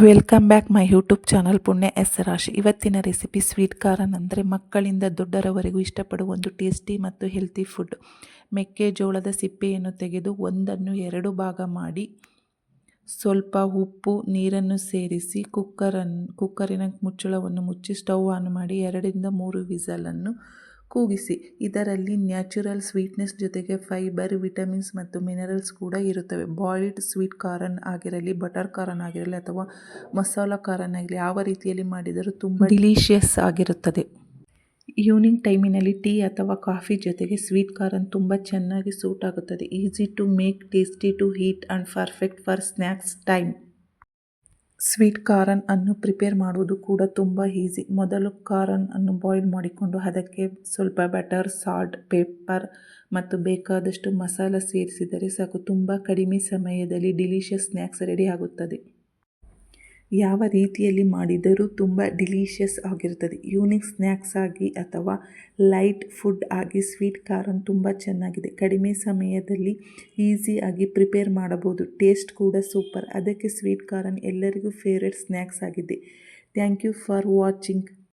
Welcome back my YouTube channel ಪುಣ್ಯ S ರಾಶಿ. ಇವತ್ತಿನ ರೆಸಿಪಿ ಸ್ವೀಟ್ ಕಾರ್ನ್ ಅಂದರೆ ಮಕ್ಕಳಿಂದ ದೊಡ್ಡರವರೆಗೂ ಇಷ್ಟಪಡುವ ಒಂದು ಟೇಸ್ಟಿ ಮತ್ತು ಹೆಲ್ತಿ ಫುಡ್. ಮೆಕ್ಕೆಜೋಳದ ಸಿಪ್ಪೆಯನ್ನು ತೆಗೆದು ಒಂದನ್ನು 2 ಭಾಗ ಮಾಡಿ ಸ್ವಲ್ಪ ಉಪ್ಪು ನೀರನ್ನು ಸೇರಿಸಿ ಕುಕ್ಕರಿನ ಮುಚ್ಚಳವನ್ನು ಮುಚ್ಚಿ ಸ್ಟವ್ ಆನ್ ಮಾಡಿ 2 ರಿಂದ 3 ವಿಸಲನ್ನು ಕೂಗಿಸಿ. ಇದರಲ್ಲಿ ನ್ಯಾಚುರಲ್ ಸ್ವೀಟ್ನೆಸ್ ಜೊತೆಗೆ ಫೈಬರ್, ವಿಟಮಿನ್ಸ್ ಮತ್ತು ಮಿನರಲ್ಸ್ ಕೂಡ ಇರುತ್ತವೆ. ಬಾಯ್ಲ್ಡ್ ಸ್ವೀಟ್ ಕಾರ್ನ್ ಆಗಿರಲಿ, ಬಟರ್ ಕಾರ್ನ್ ಆಗಿರಲಿ ಅಥವಾ ಮಸಾಲ ಕಾರ್ನ್ ಆಗಿರಲಿ, ಯಾವ ರೀತಿಯಲ್ಲಿ ಮಾಡಿದರೂ ತುಂಬ ಡಿಲಿಷಿಯಸ್ ಆಗಿರುತ್ತದೆ. ಈವ್ನಿಂಗ್ ಟೈಮಿನಲ್ಲಿ ಟೀ ಅಥವಾ ಕಾಫಿ ಜೊತೆಗೆ ಸ್ವೀಟ್ ಕಾರ್ನ್ ತುಂಬ ಚೆನ್ನಾಗಿ ಸೂಟ್ ಆಗುತ್ತದೆ. Easy to make, tasty to eat and perfect for snacks time. Sweet corn ಅನ್ನು ಪ್ರಿಪೇರ್ ಮಾಡುವುದು ಕೂಡ ತುಂಬ ಈಸಿ. ಮೊದಲು ಕಾರ್ನ್ ಅನ್ನು ಬಾಯ್ಲ್ ಮಾಡಿಕೊಂಡು ಅದಕ್ಕೆ ಸ್ವಲ್ಪ ಬಟರ್, ಸಾಲ್ಟ್, ಪೆಪ್ಪರ್ ಮತ್ತು ಬೇಕಾದಷ್ಟು ಮಸಾಲ ಸೇರಿಸಿದರೆ ಸಾಕು. ತುಂಬ ಕಡಿಮೆ ಸಮಯದಲ್ಲಿ ಡಿಲಿಷಿಯಸ್ ಸ್ನ್ಯಾಕ್ಸ್ ರೆಡಿ ಆಗುತ್ತದೆ. ಯಾವ ರೀತಿಯಲ್ಲಿ ಮಾಡಿದರೂ ತುಂಬ ಡಿಲಿಷಿಯಸ್ ಆಗಿರುತ್ತದೆ. ಈವ್ನಿಂಗ್ ಸ್ನ್ಯಾಕ್ಸ್ ಆಗಿ ಅಥವಾ ಲೈಟ್ ಫುಡ್ ಆಗಿ ಸ್ವೀಟ್ ಕಾರ್ನ್ ತುಂಬ ಚೆನ್ನಾಗಿದೆ. ಕಡಿಮೆ ಸಮಯದಲ್ಲಿ ಈಸಿಯಾಗಿ ಪ್ರಿಪೇರ್ ಮಾಡಬಹುದು. ಟೇಸ್ಟ್ ಕೂಡ ಸೂಪರ್. ಅದಕ್ಕೆ ಸ್ವೀಟ್ ಕಾರ್ನ್ ಎಲ್ಲರಿಗೂ ಫೇವ್ರೆಟ್ ಸ್ನ್ಯಾಕ್ಸ್ ಆಗಿದೆ. Thank you for watching.